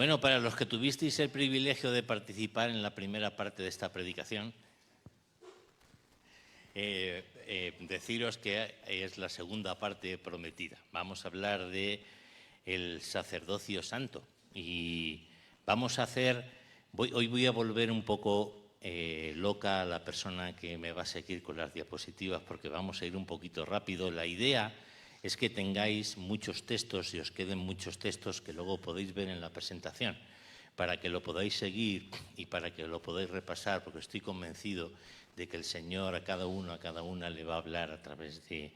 Bueno, para los que tuvisteis el privilegio de participar en la primera parte de esta predicación, deciros que es la segunda parte prometida. Vamos a hablar de el sacerdocio santo y vamos a hacer, hoy voy a volver un poco loca a la persona que me va a seguir con las diapositivas porque vamos a ir un poquito rápido. La idea es que tengáis muchos textos y os queden muchos textos que luego podéis ver en la presentación, para que lo podáis seguir y para que lo podáis repasar, porque estoy convencido de que el Señor a cada uno, a cada una le va a hablar a través de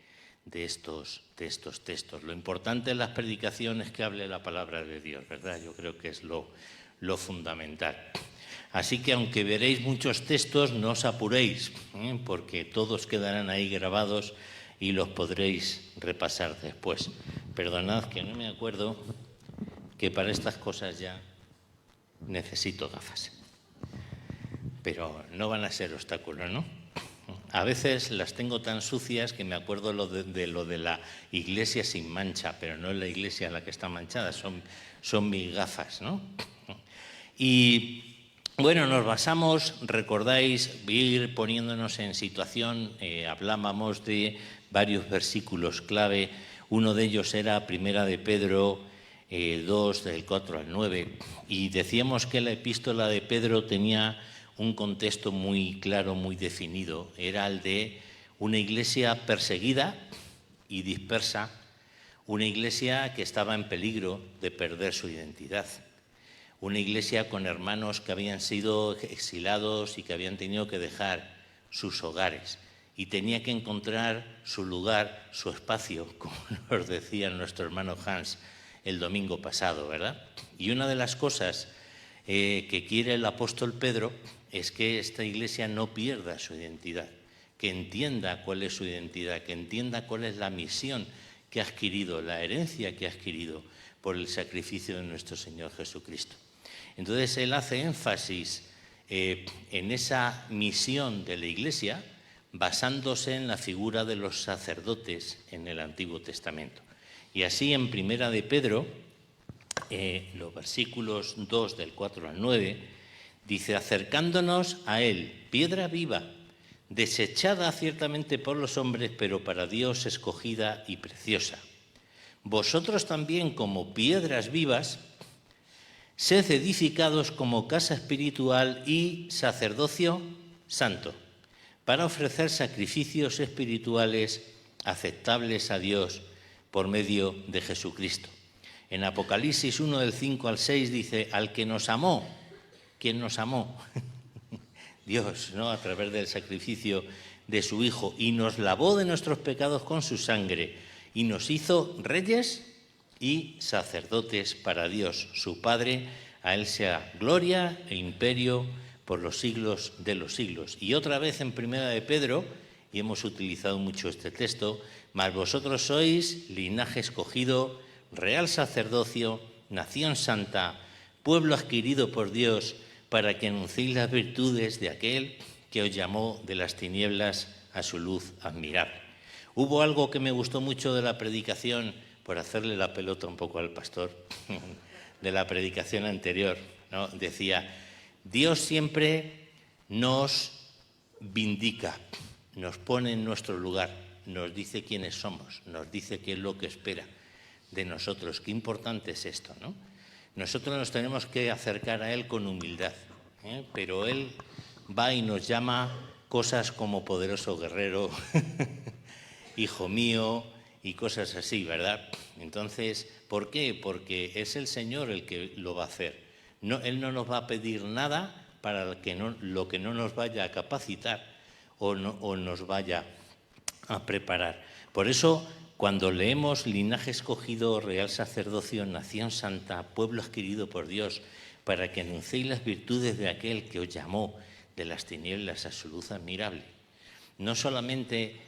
estos textos. Lo importante en las predicaciones es que hable la palabra de Dios, ¿verdad? Yo creo que es lo fundamental. Así que aunque veréis muchos textos, no os apuréis, porque todos quedarán ahí grabados y los podréis repasar después. Perdonad que no me acuerdo que para estas cosas ya necesito gafas. Pero no van a ser obstáculos, ¿no? A veces las tengo tan sucias que me acuerdo de lo de la iglesia sin mancha, pero no es la iglesia la que está manchada, son mis gafas, ¿no? Y bueno, nos basamos, recordáis, ir poniéndonos en situación, hablábamos de varios versículos clave. Uno de ellos era Primera de Pedro 2, del 4 al 9, y decíamos que la epístola de Pedro tenía un contexto muy claro, muy definido. Era el de una iglesia perseguida y dispersa, una iglesia que estaba en peligro de perder su identidad, una iglesia con hermanos que habían sido exilados y que habían tenido que dejar sus hogares y tenía que encontrar su lugar, su espacio, como nos decía nuestro hermano Hans el domingo pasado, ¿verdad? Y una de las cosas que quiere el apóstol Pedro es que esta iglesia no pierda su identidad, que entienda cuál es su identidad, que entienda cuál es la misión que ha adquirido, la herencia que ha adquirido por el sacrificio de nuestro Señor Jesucristo. Entonces él hace énfasis en esa misión de la iglesia basándose en la figura de los sacerdotes en el Antiguo Testamento. Y así en Primera de Pedro, los versículos 2 del 4 al 9, dice: acercándonos a él, piedra viva, desechada ciertamente por los hombres, pero para Dios escogida y preciosa. Vosotros también, como piedras vivas, sed edificados como casa espiritual y sacerdocio santo, para ofrecer sacrificios espirituales aceptables a Dios por medio de Jesucristo. En Apocalipsis 1, del 5 al 6, dice: al que nos amó. ¿Quién nos amó? Dios, ¿no? A través del sacrificio de su Hijo, y nos lavó de nuestros pecados con su sangre, y nos hizo reyes y sacerdotes para Dios, su Padre. A él sea gloria e imperio por los siglos de los siglos. Y otra vez en Primera de Pedro, y hemos utilizado mucho este texto: mas vosotros sois linaje escogido, real sacerdocio, nación santa, pueblo adquirido por Dios, para que anunciéis las virtudes de aquel que os llamó de las tinieblas a su luz admirable. Hubo algo que me gustó mucho de la predicación, por hacerle la pelota un poco al pastor, de la predicación anterior, ¿no? Decía: Dios siempre nos vindica, nos pone en nuestro lugar, nos dice quiénes somos, nos dice qué es lo que espera de nosotros. Qué importante es esto, ¿no? Nosotros nos tenemos que acercar a Él con humildad, pero Él va y nos llama cosas como poderoso guerrero, hijo mío, y cosas así, ¿verdad? Entonces, ¿por qué? Porque es el Señor el que lo va a hacer. No, Él no nos va a pedir nada para lo que no nos vaya a capacitar o nos vaya a preparar. Por eso, cuando leemos linaje escogido, real sacerdocio, nación santa, pueblo adquirido por Dios, para que anunciéis las virtudes de aquel que os llamó de las tinieblas a su luz admirable, no solamente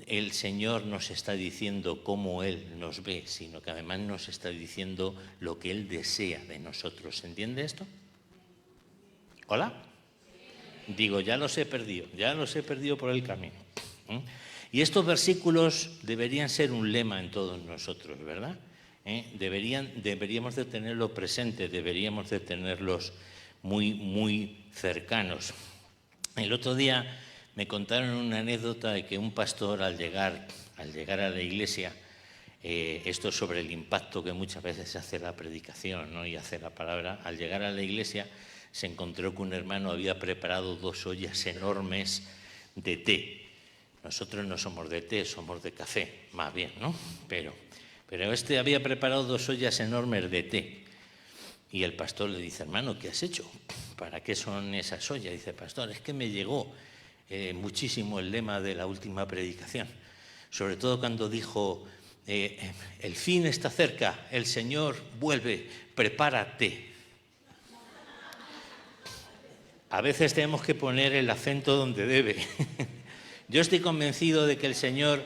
el Señor nos está diciendo cómo Él nos ve, sino que además nos está diciendo lo que Él desea de nosotros. ¿Se entiende esto? ¿Hola? Digo, ya los he perdido por el camino. Y estos versículos deberían ser un lema en todos nosotros, ¿verdad? Deberíamos de tenerlo presente, deberíamos de tenerlos muy, muy cercanos. El otro día me contaron una anécdota de que un pastor al llegar a la iglesia, esto sobre el impacto que muchas veces hace la predicación, ¿no? Y hace la palabra, al llegar a la iglesia se encontró que un hermano había preparado 2 ollas enormes de té. Nosotros no somos de té, somos de café, más bien, ¿no? Pero este había preparado 2 ollas enormes de té. Y el pastor le dice, hermano, ¿qué has hecho? ¿Para qué son esas ollas? Dice, pastor, es que me llegó muchísimo el lema de la última predicación. Sobre todo cuando dijo, el fin está cerca, el Señor vuelve, prepárate. A veces tenemos que poner el acento donde debe. Yo estoy convencido de que el Señor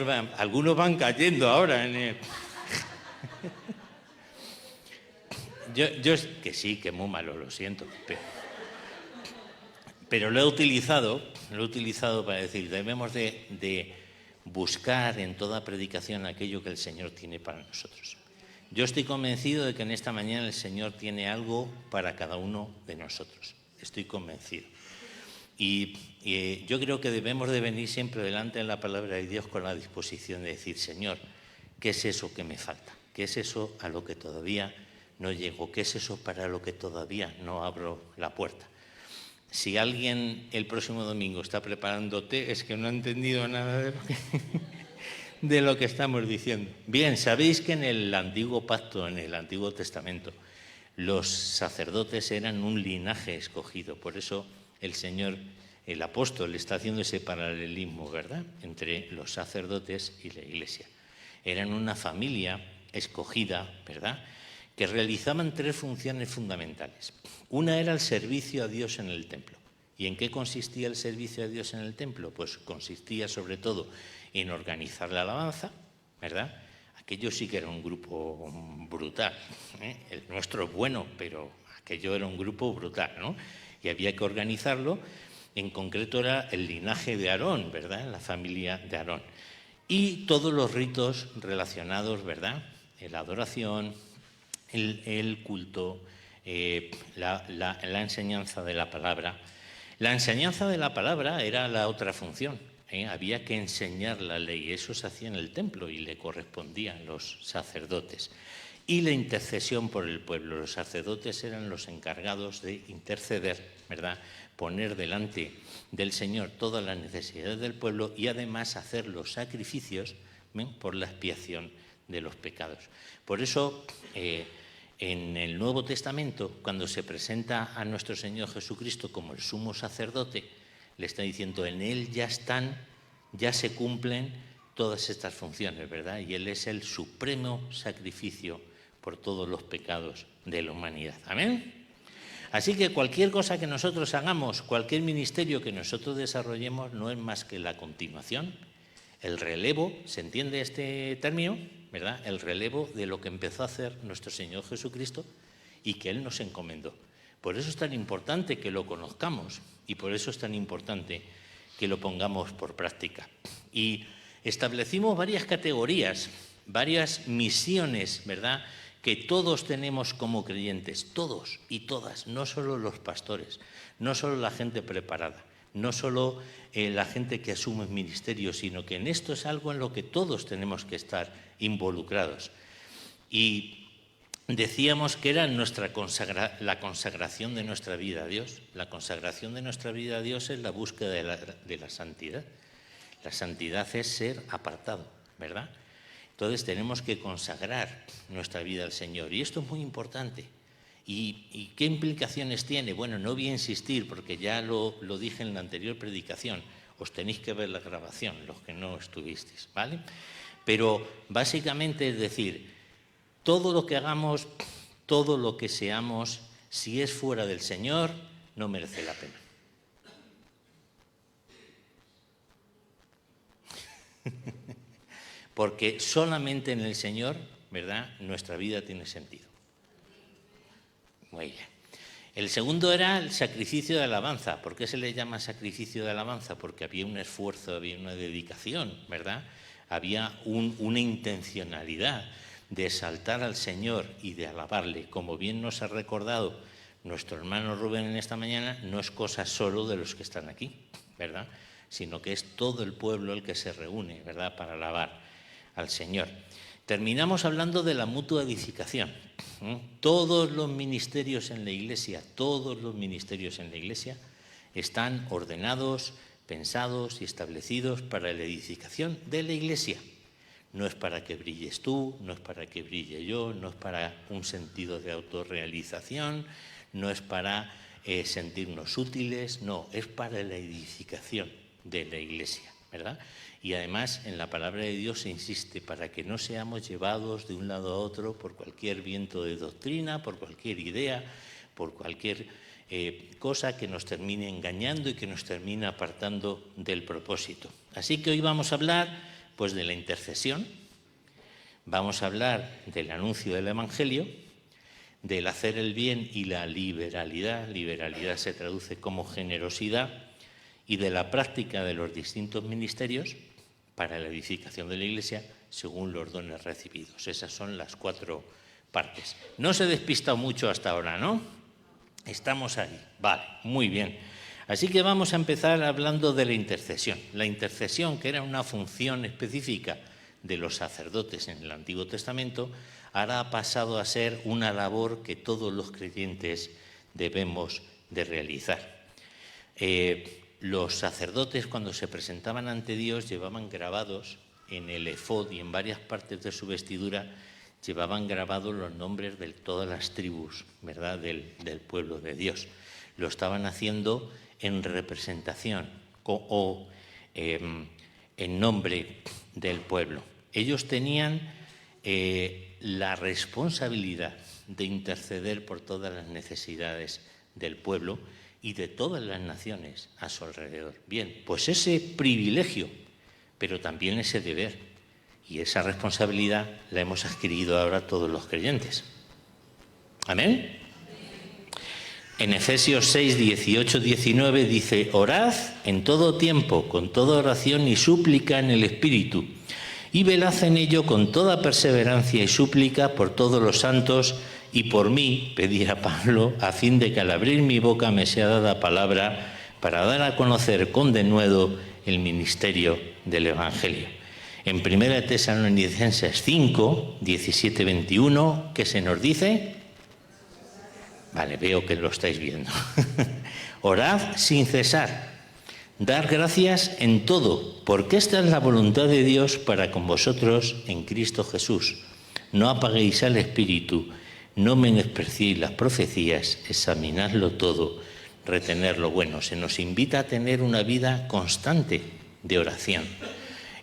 va, algunos van cayendo ahora en el... Yo que sí, que muy malo, lo siento, pero lo he utilizado para decir, debemos de buscar en toda predicación aquello que el Señor tiene para nosotros. Yo estoy convencido de que en esta mañana el Señor tiene algo para cada uno de nosotros. Estoy convencido. Y yo creo que debemos de venir siempre delante de la palabra de Dios con la disposición de decir, Señor, ¿qué es eso que me falta? ¿Qué es eso a lo que todavía no llego? ¿Qué es eso para lo que todavía no abro la puerta? Si alguien el próximo domingo está preparando té, es que no ha entendido nada de lo que estamos diciendo. Bien, sabéis que en el antiguo pacto, en el Antiguo Testamento, los sacerdotes eran un linaje escogido. Por eso el Señor, el apóstol, está haciendo ese paralelismo, ¿verdad?, entre los sacerdotes y la Iglesia. Eran una familia escogida, ¿verdad?, que realizaban 3 funciones fundamentales. Una era el servicio a Dios en el templo. ¿Y en qué consistía el servicio a Dios en el templo? Pues consistía sobre todo en organizar la alabanza, ¿verdad? Aquello sí que era un grupo brutal, ¿eh? El nuestro es bueno, pero aquello era un grupo brutal, ¿no? Y había que organizarlo. En concreto era el linaje de Aarón, ¿verdad?, la familia de Aarón. Y todos los ritos relacionados, ¿verdad?, la adoración, el culto, la enseñanza de la palabra. La enseñanza de la palabra era la otra función, ¿eh? Había que enseñar la ley, eso se hacía en el templo y le correspondía a los sacerdotes. Y la intercesión por el pueblo, los sacerdotes eran los encargados de interceder, ¿verdad?, poner delante del Señor todas las necesidades del pueblo y además hacer los sacrificios, ¿eh?, por la expiación de los pecados. Por eso, en el Nuevo Testamento, cuando se presenta a nuestro Señor Jesucristo como el sumo sacerdote, le está diciendo, en Él ya se cumplen todas estas funciones, ¿verdad? Y Él es el supremo sacrificio por todos los pecados de la humanidad. ¿Amén? Así que cualquier cosa que nosotros hagamos, cualquier ministerio que nosotros desarrollemos, no es más que la continuación, el relevo, ¿se entiende este término?, ¿verdad? El relevo de lo que empezó a hacer nuestro Señor Jesucristo y que Él nos encomendó. Por eso es tan importante que lo conozcamos y por eso es tan importante que lo pongamos por práctica. Y establecimos varias categorías, varias misiones, ¿verdad?, que todos tenemos como creyentes, todos y todas, no solo los pastores, no solo la gente preparada, no solo la gente que asume ministerios, sino que en esto es algo en lo que todos tenemos que estar involucrados. Y decíamos que era la consagración de nuestra vida a Dios. La consagración de nuestra vida a Dios es la búsqueda de la santidad. La santidad es ser apartado, ¿verdad? Entonces tenemos que consagrar nuestra vida al Señor y esto es muy importante. ¿Y qué implicaciones tiene? Bueno, no voy a insistir porque ya lo dije en la anterior predicación. Os tenéis que ver la grabación, los que no estuvisteis, ¿vale? Pero básicamente es decir, todo lo que hagamos, todo lo que seamos, si es fuera del Señor, no merece la pena. Porque solamente en el Señor, ¿verdad?, nuestra vida tiene sentido. Muy bien. El segundo era el sacrificio de alabanza. ¿Por qué se le llama sacrificio de alabanza? Porque había un esfuerzo, había una dedicación, ¿verdad? Había una intencionalidad. de exaltar al Señor y de alabarle, como bien nos ha recordado nuestro hermano Rubén en esta mañana, no es cosa solo de los que están aquí, ¿verdad?, sino que es todo el pueblo el que se reúne, ¿verdad?, para alabar al Señor. Terminamos hablando de la mutua edificación. Todos los ministerios en la Iglesia, están ordenados, pensados y establecidos para la edificación de la Iglesia. No es para que brilles tú, no es para que brille yo, no es para un sentido de autorrealización, no es para sentirnos útiles, no, es para la edificación de la Iglesia, ¿verdad? Y además en la palabra de Dios se insiste para que no seamos llevados de un lado a otro por cualquier viento de doctrina, por cualquier idea, por cualquier cosa que nos termine engañando y que nos termine apartando del propósito. Así que hoy vamos a hablar pues de la intercesión, vamos a hablar del anuncio del Evangelio, del hacer el bien y la liberalidad. Liberalidad se traduce como generosidad, y de la práctica de los distintos ministerios para la edificación de la Iglesia según los dones recibidos. Esas son las 4 partes. No se he despistado mucho hasta ahora, ¿no? Estamos ahí. Vale, muy bien. Así que vamos a empezar hablando de la intercesión. La intercesión, que era una función específica de los sacerdotes en el Antiguo Testamento, ahora ha pasado a ser una labor que todos los creyentes debemos de realizar. Los sacerdotes, cuando se presentaban ante Dios, llevaban grabados en el efod y en varias partes de su vestidura, llevaban grabados los nombres de todas las tribus, ¿verdad?, del pueblo de Dios. Lo estaban haciendo en representación o en nombre del pueblo. Ellos tenían la responsabilidad de interceder por todas las necesidades del pueblo y de todas las naciones a su alrededor. Bien, pues ese privilegio, pero también ese deber y esa responsabilidad la hemos adquirido ahora todos los creyentes. ¿Amén? En Efesios 6, 18, 19 dice: orad en todo tiempo, con toda oración y súplica en el Espíritu, y velad en ello con toda perseverancia y súplica por todos los santos, y por mí, pedí a Pablo, a fin de que al abrir mi boca me sea dada palabra para dar a conocer con denuedo el ministerio del Evangelio. En 1 Tesalonicenses 5, 17, 21, ¿qué se nos dice? Vale, veo que lo estáis viendo. Orad sin cesar, dar gracias en todo, porque esta es la voluntad de Dios para con vosotros en Cristo Jesús. No apaguéis al Espíritu, no menospreciéis las profecías, examinadlo todo, retener lo bueno. Se nos invita a tener una vida constante de oración.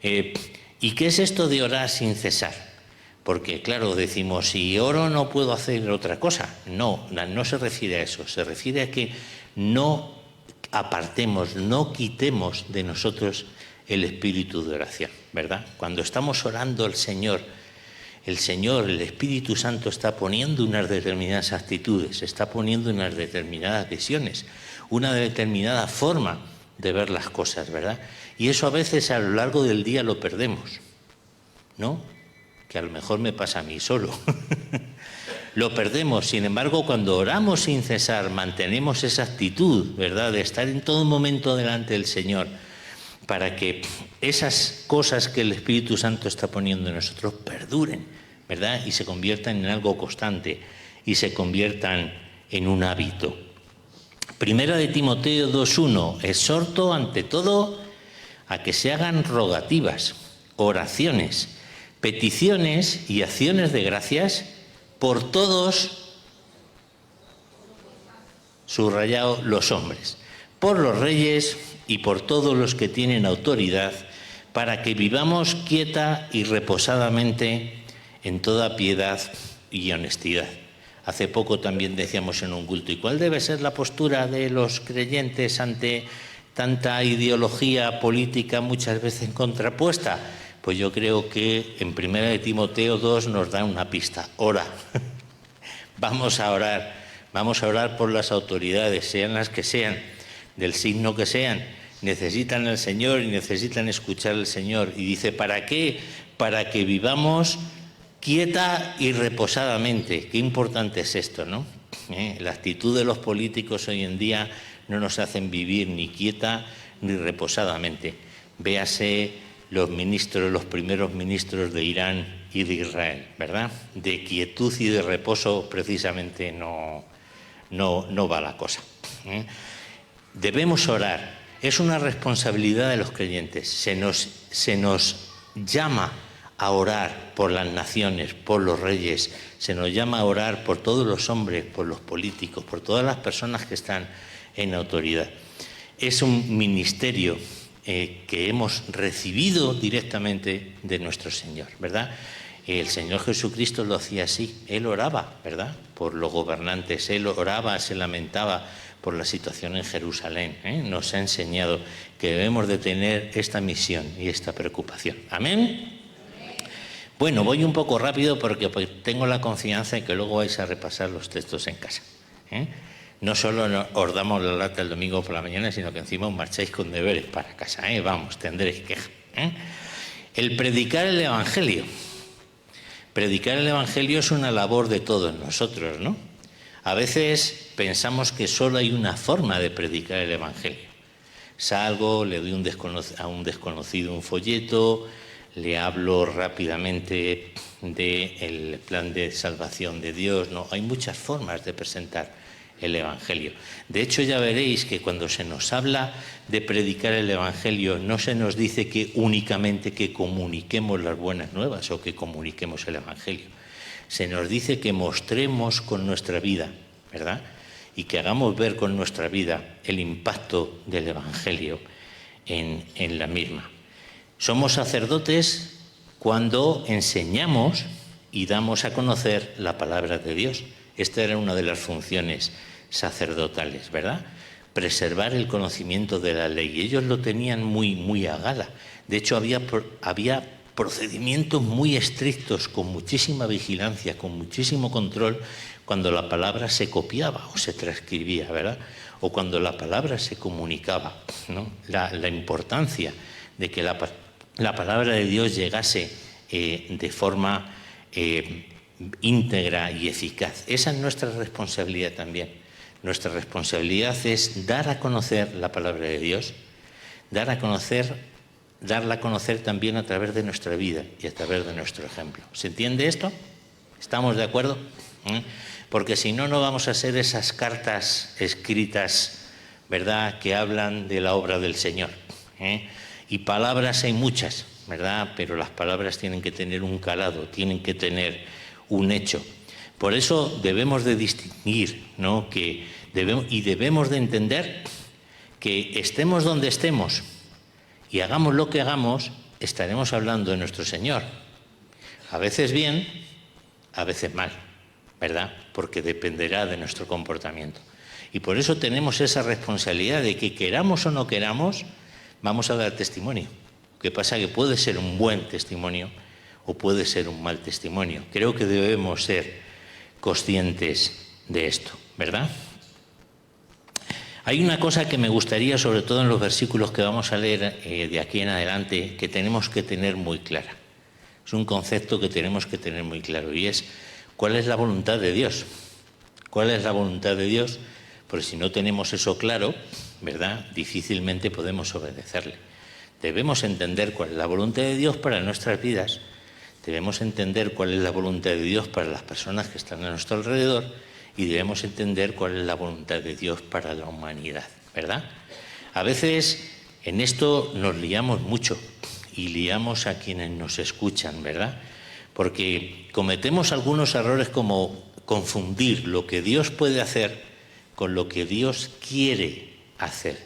¿Y qué es esto de orar sin cesar? Porque, claro, decimos, si oro no puedo hacer otra cosa. No, no se refiere a eso. Se refiere a que no apartemos, no quitemos de nosotros el espíritu de oración, ¿verdad? Cuando estamos orando al Señor, el Espíritu Santo está poniendo unas determinadas actitudes, está poniendo unas determinadas visiones, una determinada forma de ver las cosas, ¿verdad? Y eso a veces a lo largo del día lo perdemos, ¿no? Que a lo mejor me pasa a mí solo. Lo perdemos. Sin embargo, cuando oramos sin cesar, mantenemos esa actitud, ¿verdad?, de estar en todo momento delante del Señor, para que esas cosas que el Espíritu Santo está poniendo en nosotros perduren, ¿verdad?, y se conviertan en algo constante y se conviertan en un hábito. Primera de Timoteo 2:1, exhorto ante todo a que se hagan rogativas, oraciones, peticiones y acciones de gracias por todos, subrayado, los hombres, por los reyes y por todos los que tienen autoridad, para que vivamos quieta y reposadamente en toda piedad y honestidad. Hace poco también decíamos en un culto, ¿y cuál debe ser la postura de los creyentes ante tanta ideología política muchas veces contrapuesta? Pues yo creo que en 1 de Timoteo 2 nos da una pista. Ora. Vamos a orar por las autoridades, sean las que sean, del signo que sean. Necesitan al Señor y necesitan escuchar al Señor. Y dice, ¿para qué? Para que vivamos quieta y reposadamente. Qué importante es esto, ¿no? La actitud de los políticos hoy en día no nos hacen vivir ni quieta ni reposadamente. Véase los primeros ministros de Irán y de Israel, ¿verdad? De quietud y de reposo precisamente no va la cosa. Debemos orar. Es una responsabilidad de los creyentes. Se nos llama a orar por las naciones, por los reyes. Se nos llama a orar por todos los hombres, por los políticos, por todas las personas que están en autoridad. Es un ministerio que hemos recibido directamente de nuestro Señor, ¿verdad? El Señor Jesucristo lo hacía así. Él oraba, ¿verdad?, por los gobernantes. Él oraba, se lamentaba por la situación en Jerusalén. Nos ha enseñado que debemos de tener esta misión y esta preocupación. ¿Amén? Bueno, voy un poco rápido porque tengo la confianza en que luego vais a repasar los textos en casa. No solo os damos la lata el domingo por la mañana, sino que encima os marcháis con deberes para casa. Vamos, tendréis queja. El predicar el Evangelio. Predicar el Evangelio es una labor de todos nosotros, ¿no? A veces pensamos que solo hay una forma de predicar el Evangelio. Salgo, le doy a un desconocido un folleto, le hablo rápidamente del plan de salvación de Dios. No, hay muchas formas de presentar el Evangelio. De hecho, ya veréis que cuando se nos habla de predicar el Evangelio, no se nos dice que únicamente que comuniquemos las buenas nuevas o que comuniquemos el Evangelio. Se nos dice que mostremos con nuestra vida, ¿verdad?, y que hagamos ver con nuestra vida el impacto del Evangelio en la misma. Somos sacerdotes cuando enseñamos y damos a conocer la palabra de Dios. Esta era una de las funciones sacerdotales, ¿verdad? Preservar el conocimiento de la ley. Ellos lo tenían muy a gala. De hecho, había procedimientos muy estrictos, con muchísima vigilancia, con muchísimo control, cuando la palabra se copiaba o se transcribía, ¿verdad? O cuando la palabra se comunicaba, ¿no? La importancia de que la palabra de Dios llegase de forma íntegra y eficaz. Esa es nuestra responsabilidad también. Nuestra responsabilidad es dar a conocer la palabra de Dios, darla a conocer también a través de nuestra vida y a través de nuestro ejemplo. ¿Se entiende esto? ¿Estamos de acuerdo? Porque si no, no vamos a ser esas cartas escritas, ¿verdad?, que hablan de la obra del Señor. Y palabras hay muchas, ¿verdad?, pero las palabras tienen que tener un calado, tienen que tener un hecho. Por eso debemos de distinguir, ¿no?, debemos de entender que estemos donde estemos y hagamos lo que hagamos, estaremos hablando de nuestro Señor. A veces bien, a veces mal, ¿verdad?, porque dependerá de nuestro comportamiento. Y por eso tenemos esa responsabilidad de que, queramos o no queramos, vamos a dar testimonio. Lo que pasa es que puede ser un buen testimonio o puede ser un mal testimonio. Creo que debemos ser conscientes de esto, ¿verdad? Hay una cosa que me gustaría, sobre todo en los versículos que vamos a leer de aquí en adelante, que tenemos que tener muy clara. Es un concepto que tenemos que tener muy claro, y es: ¿cuál es la voluntad de Dios? ¿Cuál es la voluntad de Dios? Porque si no tenemos eso claro, ¿verdad?, difícilmente podemos obedecerle. Debemos entender cuál es la voluntad de Dios para nuestras vidas. Debemos entender cuál es la voluntad de Dios para las personas que están a nuestro alrededor, y debemos entender cuál es la voluntad de Dios para la humanidad, ¿verdad? A veces en esto nos liamos mucho y liamos a quienes nos escuchan, ¿verdad? Porque cometemos algunos errores, como confundir lo que Dios puede hacer con lo que Dios quiere hacer.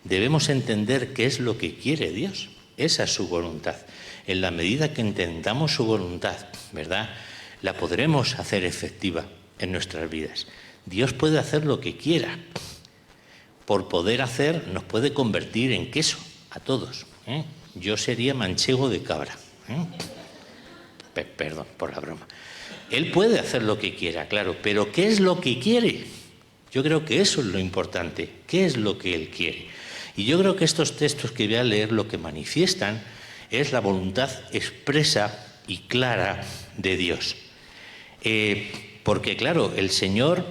Debemos entender qué es lo que quiere Dios. Esa es su voluntad. En la medida que entendamos su voluntad, ¿verdad?, la podremos hacer efectiva en nuestras vidas. Dios puede hacer lo que quiera. Por poder hacer, nos puede convertir en queso a todos. Yo sería manchego de cabra. Perdón por la broma. Él puede hacer lo que quiera, claro, pero ¿qué es lo que quiere? Yo creo que eso es lo importante. ¿Qué es lo que Él quiere? Y yo creo que estos textos que voy a leer lo que manifiestan es la voluntad expresa y clara de Dios. Porque claro, el Señor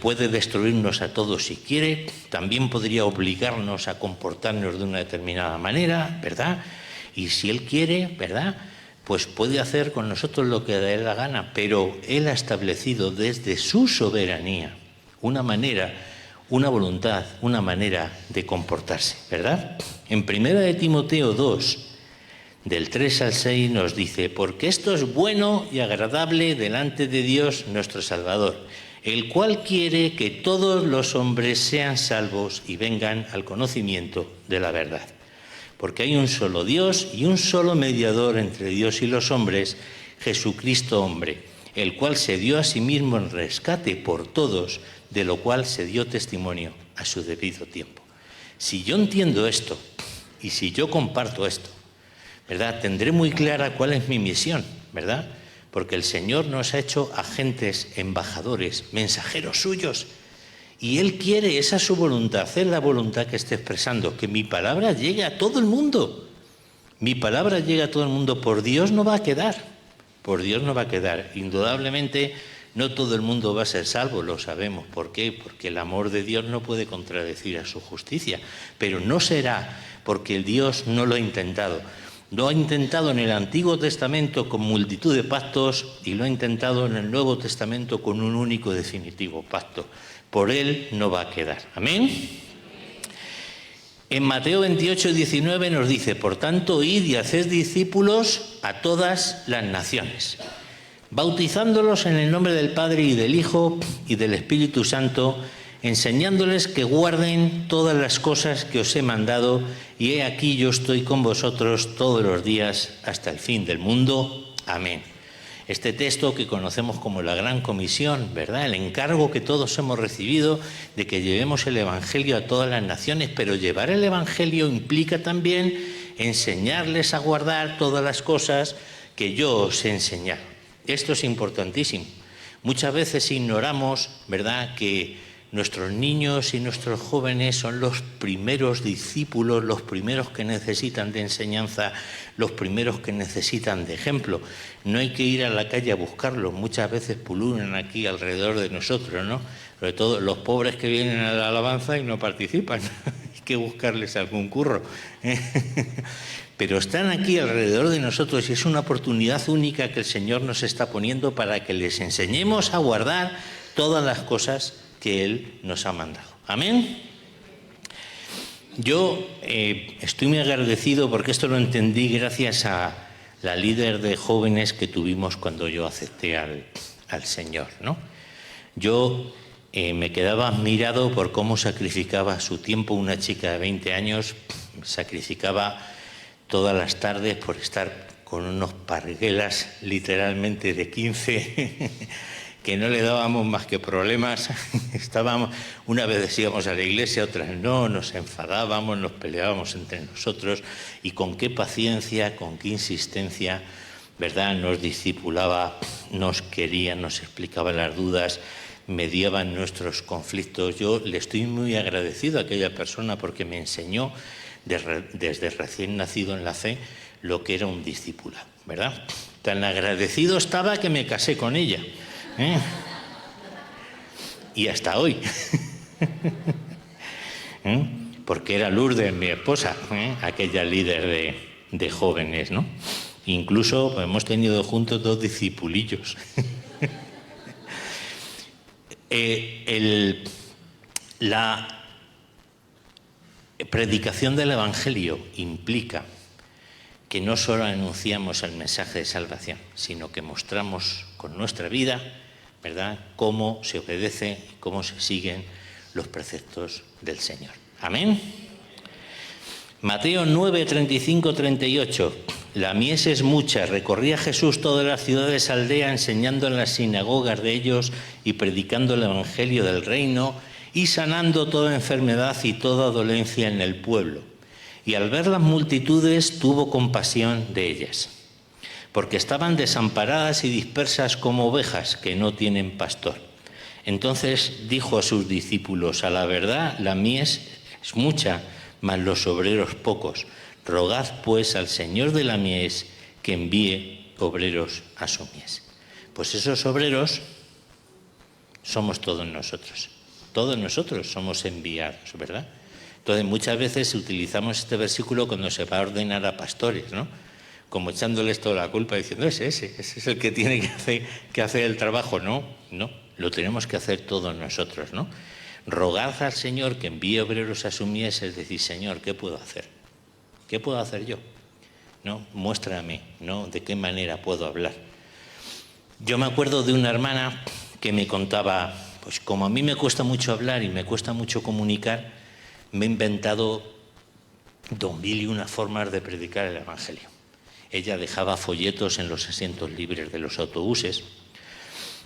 puede destruirnos a todos si quiere, también podría obligarnos a comportarnos de una determinada manera, ¿verdad? Y si Él quiere, ¿verdad?, pues puede hacer con nosotros lo que le dé la gana, pero Él ha establecido desde su soberanía una manera, una voluntad, una manera de comportarse, ¿verdad? En 1 Timoteo 2, del 3 al 6 nos dice: porque esto es bueno y agradable delante de Dios nuestro Salvador, el cual quiere que todos los hombres sean salvos y vengan al conocimiento de la verdad. Porque hay un solo Dios y un solo mediador entre Dios y los hombres, Jesucristo hombre, el cual se dio a sí mismo en rescate por todos, de lo cual se dio testimonio a su debido tiempo. Si yo entiendo esto y si yo comparto esto, ¿verdad?, tendré muy clara cuál es mi misión, ¿verdad? Porque el Señor nos ha hecho agentes, embajadores, mensajeros suyos. Y Él quiere, esa es su voluntad, es la voluntad que esté expresando, que mi palabra llegue a todo el mundo. Mi palabra llega a todo el mundo, por Dios no va a quedar, por Dios no va a quedar. Indudablemente no todo el mundo va a ser salvo, lo sabemos. ¿Por qué? Porque el amor de Dios no puede contradecir a su justicia, pero no será porque el Dios no lo ha intentado. Lo ha intentado en el Antiguo Testamento con multitud de pactos y lo ha intentado en el Nuevo Testamento con un único definitivo pacto. Por Él no va a quedar. Amén. En Mateo 28, 19 nos dice: por tanto, id y haced discípulos a todas las naciones, bautizándolos en el nombre del Padre y del Hijo y del Espíritu Santo, enseñándoles que guarden todas las cosas que os he mandado, y he aquí yo estoy con vosotros todos los días hasta el fin del mundo. Amén. Este texto que conocemos como la Gran Comisión, ¿verdad?, el encargo que todos hemos recibido de que llevemos el Evangelio a todas las naciones, pero llevar el Evangelio implica también enseñarles a guardar todas las cosas que yo os he enseñado. Esto es importantísimo. Muchas veces ignoramos, ¿verdad?, que nuestros niños y nuestros jóvenes son los primeros discípulos, los primeros que necesitan de enseñanza, los primeros que necesitan de ejemplo. No hay que ir a la calle a buscarlos, muchas veces pululan aquí alrededor de nosotros, ¿no? Sobre todo los pobres que vienen a la alabanza y no participan, hay que buscarles algún curro. Pero están aquí alrededor de nosotros y es una oportunidad única que el Señor nos está poniendo para que les enseñemos a guardar todas las cosas que Él nos ha mandado. Amén. Yo estoy muy agradecido porque esto lo entendí gracias a la líder de jóvenes que tuvimos cuando yo acepté al Señor, ¿no? Yo me quedaba admirado por cómo sacrificaba su tiempo. Una chica de 20 años sacrificaba todas las tardes por estar con unos parguelas literalmente de 15 que no le dábamos más que problemas. Estábamos, una vez íbamos a la iglesia, otras no, nos enfadábamos, nos peleábamos entre nosotros, y con qué paciencia, con qué insistencia, ¿verdad?, nos discipulaba, nos quería, nos explicaba las dudas, mediaba en nuestros conflictos. Yo le estoy muy agradecido a aquella persona porque me enseñó desde recién nacido en la fe lo que era un discipulado, ¿verdad? Tan agradecido estaba que me casé con ella. Y hasta hoy. Porque era Lourdes, mi esposa, aquella líder de jóvenes, ¿no? Incluso hemos tenido juntos 2 discipulillos. La predicación del Evangelio implica que no solo anunciamos el mensaje de salvación, sino que mostramos con nuestra vida, ¿verdad?, cómo se obedece y cómo se siguen los preceptos del Señor. Amén. Mateo 9, 35, 38. La mies es mucha. Recorría Jesús todas las ciudades, aldeas, enseñando en las sinagogas de ellos y predicando el evangelio del reino y sanando toda enfermedad y toda dolencia en el pueblo. Y al ver las multitudes tuvo compasión de ellas, porque estaban desamparadas y dispersas como ovejas que no tienen pastor. Entonces dijo a sus discípulos: a la verdad, la mies es mucha, mas los obreros pocos. Rogad pues al Señor de la mies que envíe obreros a su mies. Pues esos obreros somos todos nosotros. Todos nosotros somos enviados, ¿verdad? Entonces, muchas veces utilizamos este versículo cuando se va a ordenar a pastores, ¿no? Como echándoles toda la culpa, diciendo, ese es el que tiene que hacer el trabajo. No, lo tenemos que hacer todos nosotros, ¿no? Rogad al Señor que envíe obreros a su mies, es decir, Señor, ¿qué puedo hacer? ¿Qué puedo hacer yo? ¿No? Muéstrame, ¿no? ¿De qué manera puedo hablar? Yo me acuerdo de una hermana que me contaba, pues como a mí me cuesta mucho hablar y me cuesta mucho comunicar, me he inventado 2001 formas de predicar el Evangelio. Ella dejaba folletos en los asientos libres de los autobuses,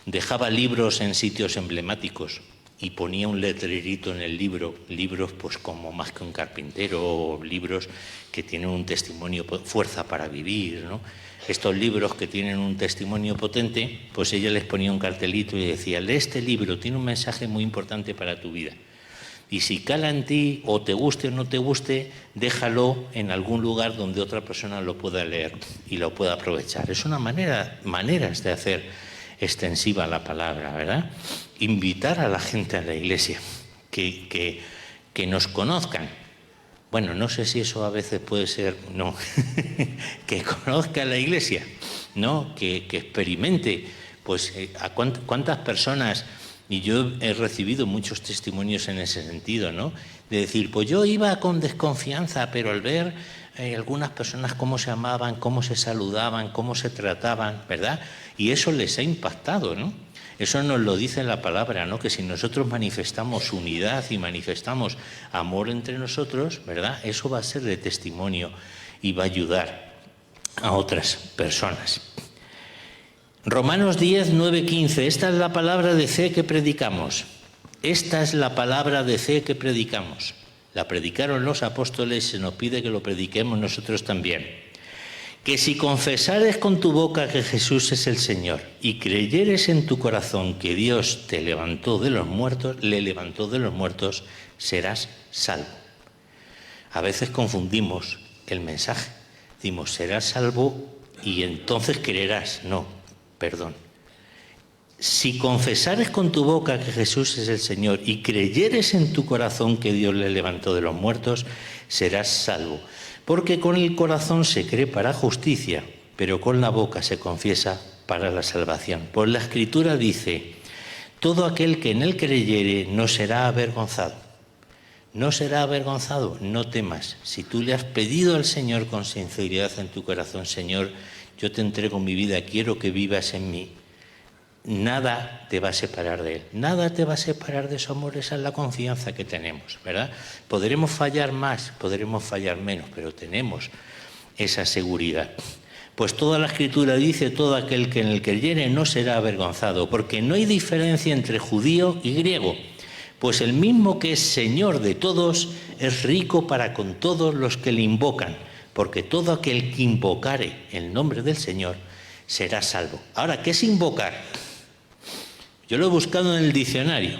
dejaba libros en sitios emblemáticos y ponía un letrerito en el libro, libros pues como Más que un carpintero, o libros que tienen un testimonio, Fuerza para vivir, ¿no? Estos libros que tienen un testimonio potente, pues ella les ponía un cartelito y decía, lee este libro, tiene un mensaje muy importante para tu vida. Y si cala en ti, o te guste o no te guste, déjalo en algún lugar donde otra persona lo pueda leer y lo pueda aprovechar. Es una maneras de hacer extensiva la palabra, ¿verdad? Invitar a la gente a la iglesia, que nos conozcan. Bueno, no sé si eso a veces puede ser, no, que conozca la iglesia, ¿no? Que experimente, pues, a cuántas personas, y yo he recibido muchos testimonios en ese sentido, ¿no? De decir, pues yo iba con desconfianza, pero al ver algunas personas cómo se amaban, cómo se saludaban, cómo se trataban, ¿verdad? Y eso les ha impactado, ¿no? Eso nos lo dice la palabra, ¿no? Que si nosotros manifestamos unidad y manifestamos amor entre nosotros, ¿verdad? Eso va a ser de testimonio y va a ayudar a otras personas. Romanos 10, 9, 15. Esta es la palabra de fe que predicamos. Esta es la palabra de fe que predicamos. La predicaron los apóstoles, se nos pide que lo prediquemos nosotros también. Que si confesares con tu boca que Jesús es el Señor y creyeres en tu corazón que Dios le levantó de los muertos, serás salvo. A veces confundimos el mensaje. Decimos, serás salvo y entonces creerás. No, perdón. Si confesares con tu boca que Jesús es el Señor y creyeres en tu corazón que Dios le levantó de los muertos, serás salvo. Porque con el corazón se cree para justicia, pero con la boca se confiesa para la salvación. Pues la Escritura dice, todo aquel que en él creyere no será avergonzado. No será avergonzado, no temas. Si tú le has pedido al Señor con sinceridad en tu corazón, Señor, yo te entrego mi vida, quiero que vivas en mí. Nada te va a separar de Él, nada te va a separar de su amor, esa es la confianza que tenemos, ¿verdad? Podremos fallar más, podremos fallar menos, pero tenemos esa seguridad. Pues toda la Escritura dice, todo aquel que en él creyere no será avergonzado, porque no hay diferencia entre judío y griego, pues el mismo que es Señor de todos es rico para con todos los que le invocan, porque todo aquel que invocare el nombre del Señor será salvo. Ahora, ¿qué es invocar? Yo lo he buscado en el diccionario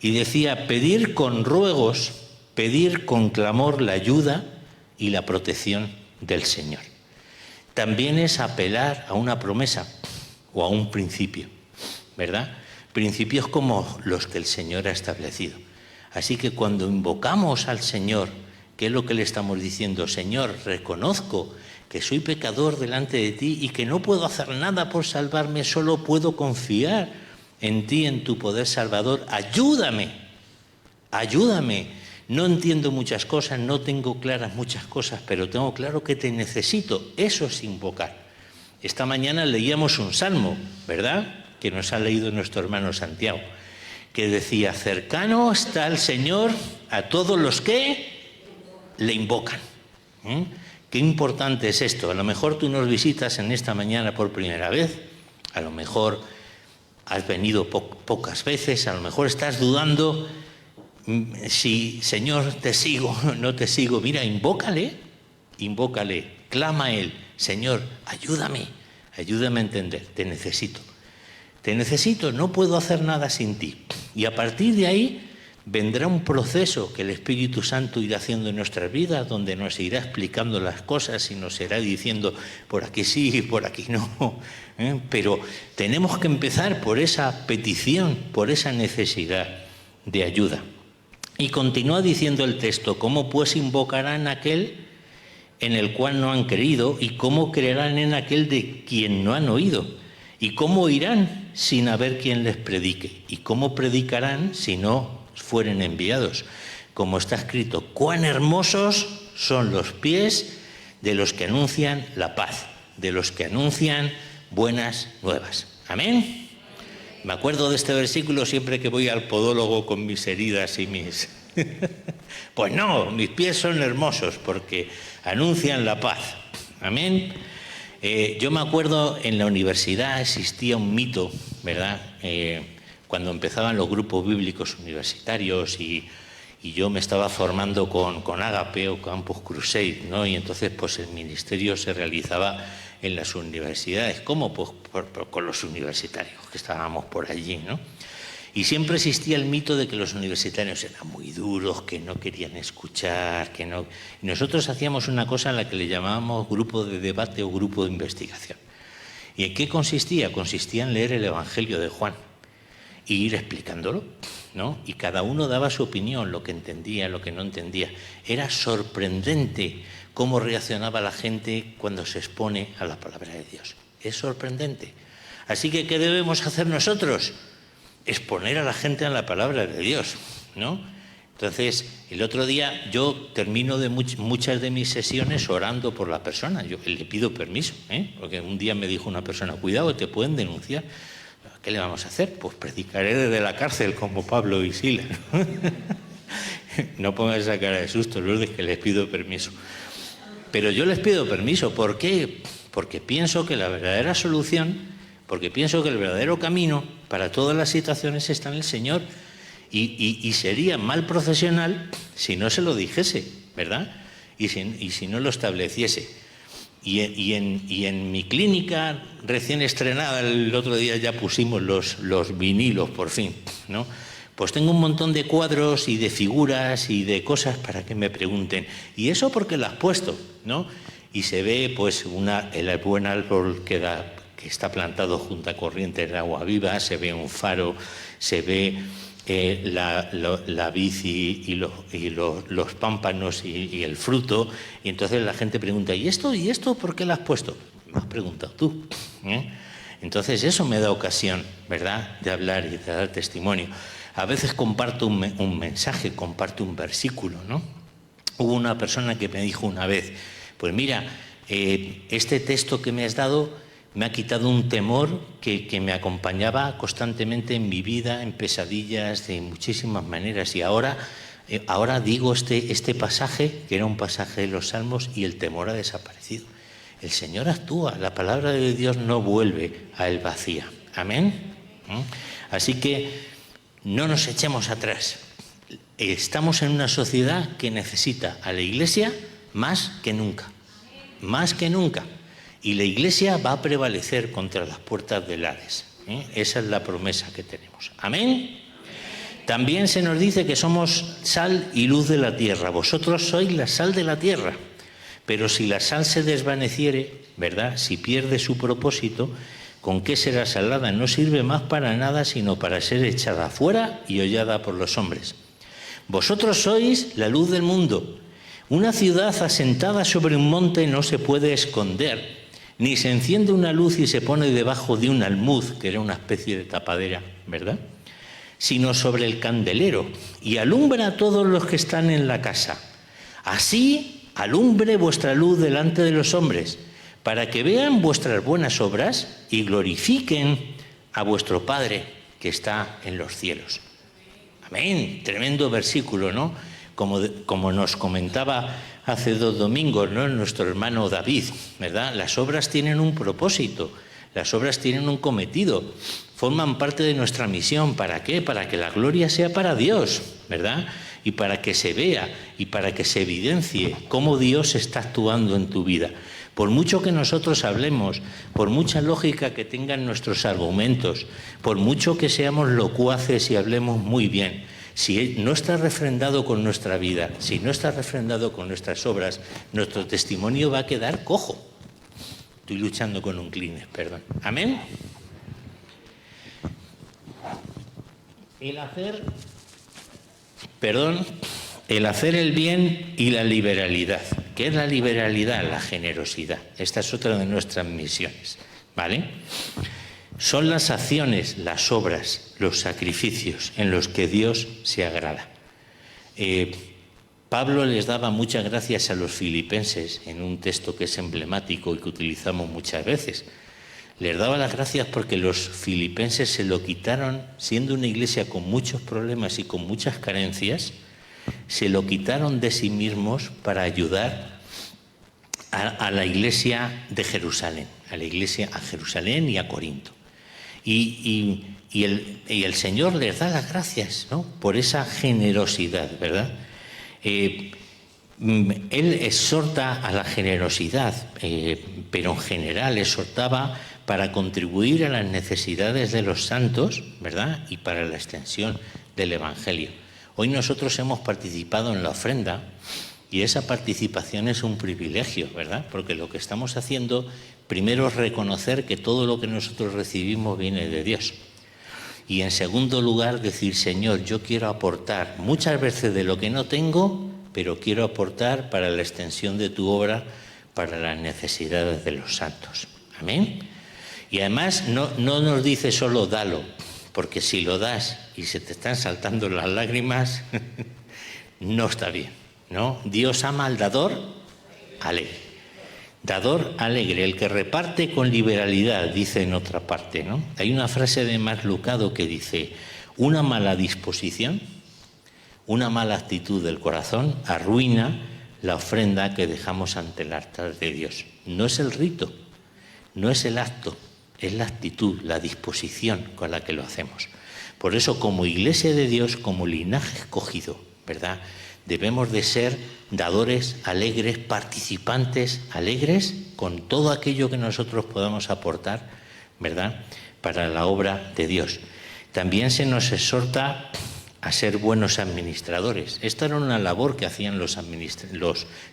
y decía pedir con ruegos, pedir con clamor la ayuda y la protección del Señor. También es apelar a una promesa o a un principio, ¿verdad? Principios como los que el Señor ha establecido. Así que cuando invocamos al Señor, ¿qué es lo que le estamos diciendo? Señor, reconozco que soy pecador delante de ti y que no puedo hacer nada por salvarme, solo puedo confiar en ti, en tu poder salvador. Ayúdame, ayúdame. No entiendo muchas cosas, no tengo claras muchas cosas, pero tengo claro que te necesito. Eso es invocar. Esta mañana leíamos un salmo, ¿verdad?, que nos ha leído nuestro hermano Santiago, que decía, cercano está el Señor a todos los que le invocan. Qué importante es esto. A lo mejor tú nos visitas en esta mañana por primera vez, a lo mejor has venido pocas veces, a lo mejor estás dudando si, Señor, te sigo, no te sigo. Mira, invócale, clama a Él. Señor, ayúdame a entender, te necesito, no puedo hacer nada sin ti. Y a partir de ahí vendrá un proceso que el Espíritu Santo irá haciendo en nuestras vidas, donde nos irá explicando las cosas y nos irá diciendo por aquí sí, por aquí no. Pero tenemos que empezar por esa petición, por esa necesidad de ayuda. Y continúa diciendo el texto: ¿cómo pues invocarán a aquel en el cual no han creído? ¿Y cómo creerán en aquel de quien no han oído? ¿Y cómo irán sin haber quien les predique? ¿Y cómo predicarán si no fueren enviados? Como está escrito: cuán hermosos son los pies de los que anuncian la paz, de los que anuncian buenas nuevas. Amén. Me acuerdo de este versículo siempre que voy al podólogo con mis heridas y mis... Pues no, mis pies son hermosos porque anuncian la paz. Amén. Yo me acuerdo en la universidad existía un mito, ¿verdad? Cuando empezaban los grupos bíblicos universitarios y yo me estaba formando con Agape o Campus Crusade, ¿no? Y entonces pues el ministerio se realizaba en las universidades. ¿Cómo? Pues con los universitarios que estábamos por allí, ¿no? Y siempre existía el mito de que los universitarios eran muy duros, que no querían escuchar, que no... Y nosotros hacíamos una cosa en la que le llamábamos grupo de debate o grupo de investigación. ¿Y en qué consistía? Consistía en leer el Evangelio de Juan e ir explicándolo, ¿no? Y cada uno daba su opinión, lo que entendía, lo que no entendía. Era sorprendente cómo reaccionaba la gente cuando se expone a la palabra de Dios. Es sorprendente. Así que, ¿qué debemos hacer nosotros? Exponer a la gente a la palabra de Dios, ¿no? Entonces, el otro día yo termino de muchas de mis sesiones orando por la persona. Yo le pido permiso, porque un día me dijo una persona: cuidado, te pueden denunciar. ¿Qué le vamos a hacer? Pues predicaré desde la cárcel como Pablo y Silas. No pongas esa cara de susto, Lourdes, que les pido permiso. Pero yo les pido permiso. ¿Por qué? Porque pienso que la verdadera solución, porque pienso que el verdadero camino para todas las situaciones está en el Señor. Y sería mal profesional si no se lo dijese, ¿verdad? Y si no lo estableciese. Y en mi clínica recién estrenada, el otro día ya pusimos los vinilos por fin, ¿no? Pues tengo un montón de cuadros y de figuras y de cosas para que me pregunten: ¿y eso por qué lo has puesto? ¿No? Y se ve pues el buen árbol que está plantado junto a corrientes de agua viva, se ve un faro, se ve la vid y los pámpanos y el fruto. Y entonces la gente pregunta: ¿y esto por qué lo has puesto? Me has preguntado tú, Entonces eso me da ocasión, ¿verdad?, de hablar y de dar testimonio. A veces comparto un mensaje, comparto un versículo, ¿no? Hubo una persona que me dijo una vez: pues mira, este texto que me has dado me ha quitado un temor que me acompañaba constantemente en mi vida, en pesadillas, de muchísimas maneras. Y ahora digo este pasaje, que era un pasaje de los Salmos, y el temor ha desaparecido. El Señor actúa, la palabra de Dios no vuelve a él vacía. Amén. Así que no nos echemos atrás. Estamos en una sociedad que necesita a la Iglesia más que nunca. Más que nunca. Y la Iglesia va a prevalecer contra las puertas del Hades. Esa es la promesa que tenemos. Amén. También se nos dice que somos sal y luz de la tierra. Vosotros sois la sal de la tierra. Pero si la sal se desvaneciere, ¿verdad?, si pierde su propósito, ¿con qué será salada? No sirve más para nada sino para ser echada afuera y hollada por los hombres. Vosotros sois la luz del mundo. Una ciudad asentada sobre un monte no se puede esconder, ni se enciende una luz y se pone debajo de un almud, que era una especie de tapadera, ¿verdad?, sino sobre el candelero, y alumbra a todos los que están en la casa. Así alumbre vuestra luz delante de los hombres, para que vean vuestras buenas obras y glorifiquen a vuestro Padre que está en los cielos. Amén. Tremendo versículo, ¿no? Como nos comentaba hace 2 domingos, ¿no?, nuestro hermano David, ¿verdad? Las obras tienen un propósito, las obras tienen un cometido, forman parte de nuestra misión. ¿Para qué? Para que la gloria sea para Dios, ¿verdad? Y para que se vea y para que se evidencie cómo Dios está actuando en tu vida. Por mucho que nosotros hablemos, por mucha lógica que tengan nuestros argumentos, por mucho que seamos locuaces y hablemos muy bien, Si no está refrendado con nuestra vida, si no está refrendado con nuestras obras, nuestro testimonio va a quedar cojo. Estoy luchando con un Kleenex, perdón. ¿Amén? El hacer el bien y la liberalidad. ¿Qué es la liberalidad? La generosidad. Esta es otra de nuestras misiones, ¿vale? Son las acciones, las obras, los sacrificios en los que Dios se agrada. Pablo les daba muchas gracias a los filipenses en un texto que es emblemático y que utilizamos muchas veces. Les daba las gracias porque los filipenses se lo quitaron, siendo una iglesia con muchos problemas y con muchas carencias, se lo quitaron de sí mismos para ayudar a la iglesia de Jerusalén, a la iglesia a Jerusalén y a Corinto. Y el Señor les da las gracias, ¿no?, por esa generosidad, ¿verdad? Él exhorta a la generosidad, pero en general exhortaba para contribuir a las necesidades de los santos, ¿verdad?, y para la extensión del Evangelio. Hoy nosotros hemos participado en la ofrenda y esa participación es un privilegio, ¿verdad? Porque lo que estamos haciendo primero es reconocer que todo lo que nosotros recibimos viene de Dios. Y en segundo lugar decir, Señor, yo quiero aportar muchas veces de lo que no tengo, pero quiero aportar para la extensión de tu obra, para las necesidades de los santos. Amén. Y además no nos dice solo dalo, porque si lo das y se te están saltando las lágrimas, no está bien, ¿no? Dios ama al dador alegre. Dador alegre, el que reparte con liberalidad, dice en otra parte, ¿no? Hay una frase de Marc Lucado que dice, una mala disposición, una mala actitud del corazón arruina la ofrenda que dejamos ante el altar de Dios. No es el rito, no es el acto, es la actitud, la disposición con la que lo hacemos. Por eso, como iglesia de Dios, como linaje escogido, ¿verdad?, debemos de ser dadores alegres, participantes alegres con todo aquello que nosotros podamos aportar, ¿verdad?, para la obra de Dios. También se nos exhorta a ser buenos administradores. Esta era una labor que hacían los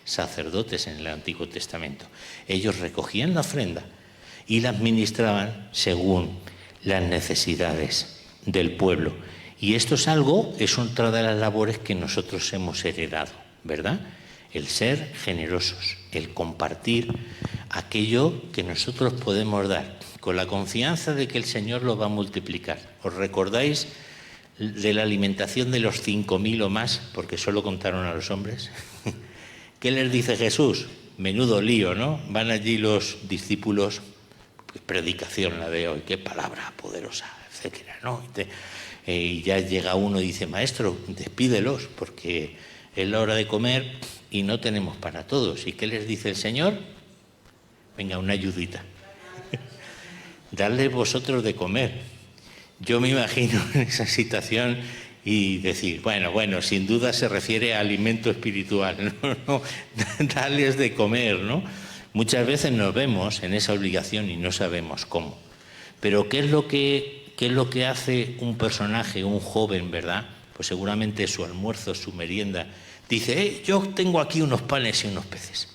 sacerdotes en el Antiguo Testamento. Ellos recogían la ofrenda y la administraban según las necesidades del pueblo. Y esto es otra de las labores que nosotros hemos heredado, ¿verdad? El ser generosos, el compartir aquello que nosotros podemos dar, con la confianza de que el Señor lo va a multiplicar. ¿Os recordáis de la alimentación de los 5.000 o más, porque solo contaron a los hombres? ¿Qué les dice Jesús? Menudo lío, ¿no? Van allí los discípulos, pues predicación la de hoy, qué palabra poderosa, etcétera, ¿no? Y ya llega uno y dice, maestro, despídelos porque es la hora de comer y no tenemos para todos. ¿Y qué les dice el Señor? Venga, una ayudita. Dadle vosotros de comer. Yo me imagino en esa situación y decir, bueno, sin duda se refiere a alimento espiritual, no, darles de comer, ¿no? Muchas veces nos vemos en esa obligación y no sabemos cómo. Pero ¿qué es lo que hace un personaje, un joven, verdad? Pues seguramente su almuerzo, su merienda. Dice, yo tengo aquí unos panes y unos peces.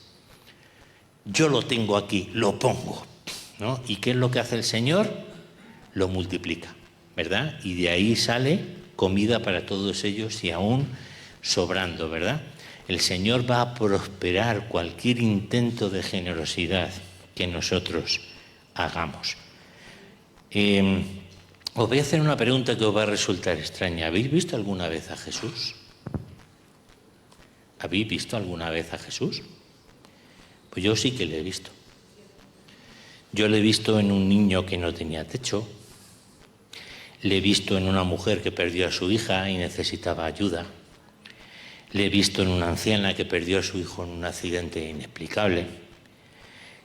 Yo lo tengo aquí, lo pongo, ¿no? ¿Y qué es lo que hace el Señor? Lo multiplica, ¿verdad? Y de ahí sale comida para todos ellos y aún sobrando, ¿verdad? El Señor va a prosperar cualquier intento de generosidad que nosotros hagamos. Os voy a hacer una pregunta que os va a resultar extraña. ¿Habéis visto alguna vez a Jesús? ¿Habéis visto alguna vez a Jesús? Pues yo sí que le he visto. Yo le he visto en un niño que no tenía techo. Le he visto en una mujer que perdió a su hija y necesitaba ayuda. Le he visto en una anciana que perdió a su hijo en un accidente inexplicable.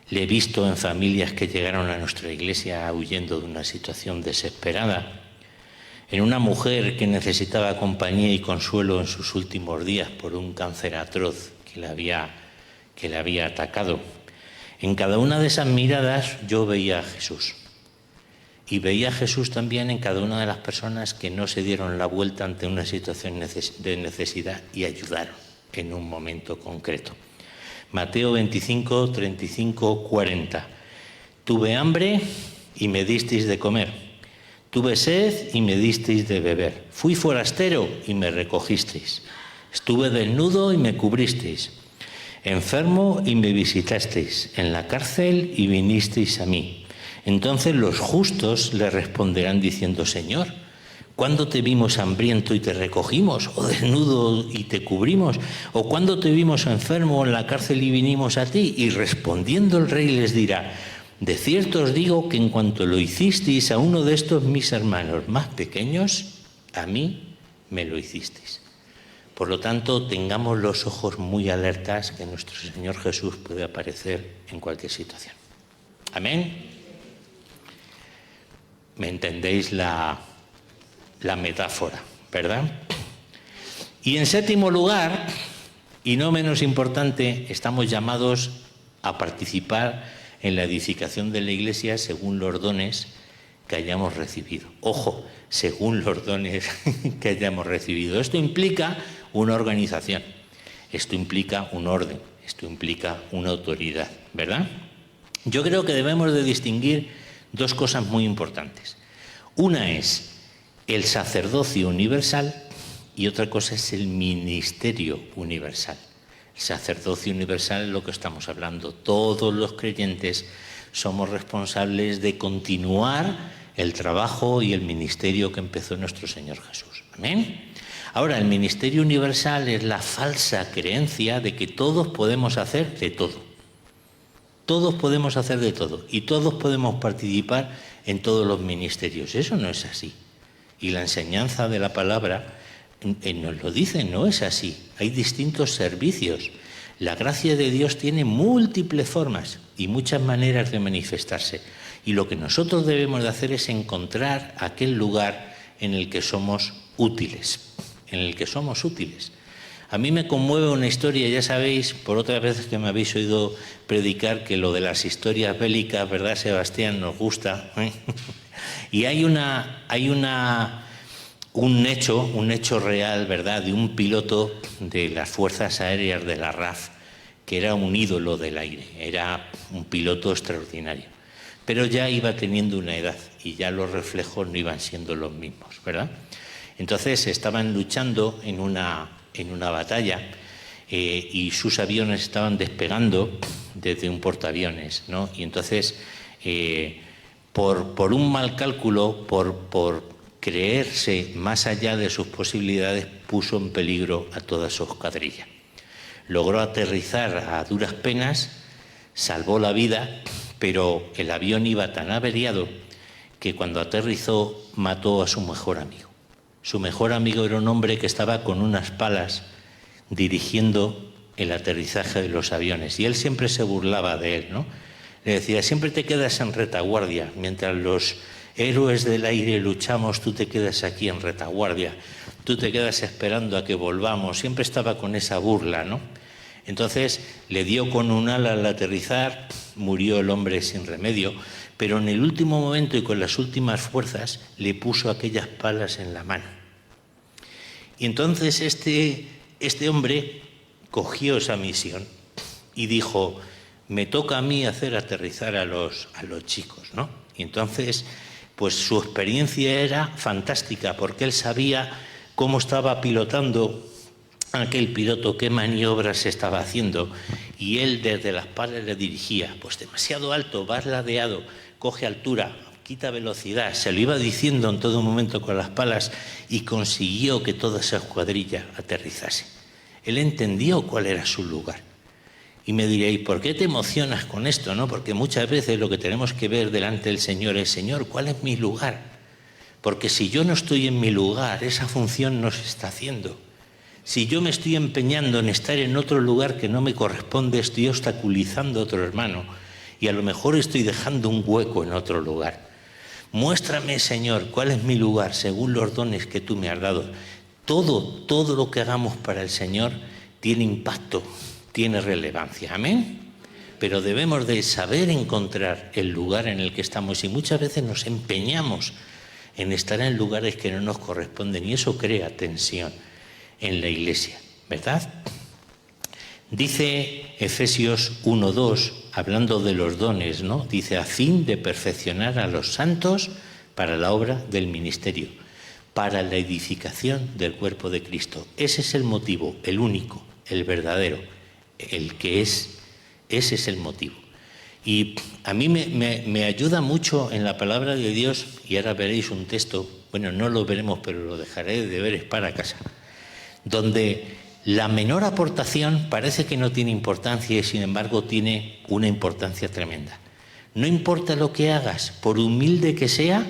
Le he visto en familias que llegaron a nuestra iglesia huyendo de una situación desesperada. En una mujer que necesitaba compañía y consuelo en sus últimos días por un cáncer atroz que le había atacado. En cada una de esas miradas yo veía a Jesús. Y veía a Jesús también en cada una de las personas que no se dieron la vuelta ante una situación de necesidad y ayudaron en un momento concreto. Mateo 25, 35, 40. Tuve hambre y me disteis de comer. Tuve sed y me disteis de beber. Fui forastero y me recogisteis. Estuve desnudo y me cubristeis. Enfermo y me visitasteis. En la cárcel y vinisteis a mí. Entonces los justos le responderán diciendo: Señor, ¿cuándo te vimos hambriento y te recogimos? ¿O desnudo y te cubrimos? ¿O cuándo te vimos enfermo en la cárcel y vinimos a ti? Y respondiendo el rey les dirá: de cierto os digo que en cuanto lo hicisteis a uno de estos mis hermanos más pequeños, a mí me lo hicisteis. Por lo tanto, tengamos los ojos muy alertas, que nuestro Señor Jesús puede aparecer en cualquier situación. Amén. ¿Me entendéis la metáfora, verdad? Y en séptimo lugar, y no menos importante, estamos llamados a participar en la edificación de la Iglesia según los dones que hayamos recibido. Ojo, según los dones que hayamos recibido. Esto implica una organización, esto implica un orden, esto implica una autoridad, ¿verdad? Yo creo que debemos de distinguir dos cosas muy importantes. Una es el sacerdocio universal y otra cosa es el ministerio universal. El sacerdocio universal es lo que estamos hablando. Todos los creyentes somos responsables de continuar el trabajo y el ministerio que empezó nuestro Señor Jesús. Amén. Ahora, el ministerio universal es la falsa creencia de que todos podemos hacer de todo. Todos podemos hacer de todo y todos podemos participar en todos los ministerios. Eso no es así. Y la enseñanza de la palabra nos lo dice, no es así. Hay distintos servicios. La gracia de Dios tiene múltiples formas y muchas maneras de manifestarse. Y lo que nosotros debemos de hacer es encontrar aquel lugar en el que somos útiles. En el que somos útiles. A mí me conmueve una historia, ya sabéis, por otras veces que me habéis oído predicar, que lo de las historias bélicas, ¿verdad, Sebastián? Nos gusta. Y hay un hecho real, ¿verdad?, de un piloto de las Fuerzas Aéreas de la RAF, que era un ídolo del aire, era un piloto extraordinario. Pero ya iba teniendo una edad y ya los reflejos no iban siendo los mismos, ¿verdad? Entonces estaban luchando en una batalla y sus aviones estaban despegando desde un portaaviones, ¿no? Y entonces, por un mal cálculo, por creerse más allá de sus posibilidades, puso en peligro a toda su escuadrilla. Logró aterrizar a duras penas, salvó la vida, pero el avión iba tan averiado que cuando aterrizó mató a su mejor amigo. Su mejor amigo era un hombre que estaba con unas palas dirigiendo el aterrizaje de los aviones y él siempre se burlaba de él, ¿no? Le decía: siempre te quedas en retaguardia, mientras los héroes del aire luchamos, tú te quedas aquí en retaguardia, tú te quedas esperando a que volvamos. Siempre estaba con esa burla, ¿no? Entonces le dio con un ala al aterrizar, murió el hombre sin remedio, pero en el último momento y con las últimas fuerzas le puso aquellas palas en la mano. Y entonces este hombre cogió esa misión y dijo: me toca a mí hacer aterrizar a los chicos, ¿no? Y entonces, pues su experiencia era fantástica, porque él sabía cómo estaba pilotando aquel piloto, qué maniobras estaba haciendo, y él desde las palas le dirigía: pues demasiado alto, vas ladeado, coge altura, quita velocidad. Se lo iba diciendo en todo momento con las palas y consiguió que toda esa escuadrilla aterrizase. Él entendió cuál era su lugar. Y me diréis: ¿por qué te emocionas con esto, no? Porque muchas veces lo que tenemos que ver delante del Señor es: Señor, ¿cuál es mi lugar? Porque si yo no estoy en mi lugar, esa función no se está haciendo. Si yo me estoy empeñando en estar en otro lugar que no me corresponde, estoy obstaculizando a otro hermano y a lo mejor estoy dejando un hueco en otro lugar. Muéstrame, Señor, cuál es mi lugar según los dones que tú me has dado. Todo lo que hagamos para el Señor tiene impacto, tiene relevancia. Amén. pero debemos de saber encontrar el lugar en el que estamos, y muchas veces nos empeñamos en estar en lugares que no nos corresponden, y eso crea tensión en la Iglesia, ¿verdad? Dice Efesios 1:2, hablando de los dones, ¿no? Dice, a fin de perfeccionar a los santos para la obra del ministerio, para la edificación del cuerpo de Cristo. Ese es el motivo, el único, el verdadero, el que es, ese es el motivo. Y a mí me ayuda mucho en la palabra de Dios, y ahora veréis un texto, bueno, no lo veremos, pero lo dejaré de deberes para casa, donde la menor aportación parece que no tiene importancia y sin embargo tiene una importancia tremenda. No importa lo que hagas, por humilde que sea,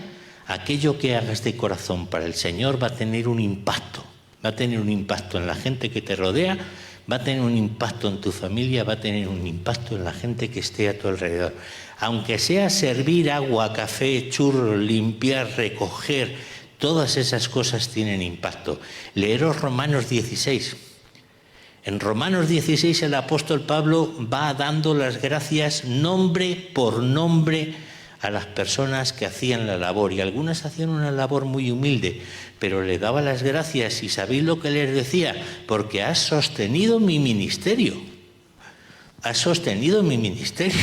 aquello que hagas de corazón para el Señor va a tener un impacto. Va a tener un impacto en la gente que te rodea, va a tener un impacto en tu familia, va a tener un impacto en la gente que esté a tu alrededor. Aunque sea servir agua, café, churros, limpiar, recoger, todas esas cosas tienen impacto. Leeros Romanos 16. En Romanos 16 el apóstol Pablo va dando las gracias nombre por nombre a las personas que hacían la labor, y algunas hacían una labor muy humilde, pero le daba las gracias, y ¿sabéis lo que les decía? Porque has sostenido mi ministerio. Has sostenido mi ministerio.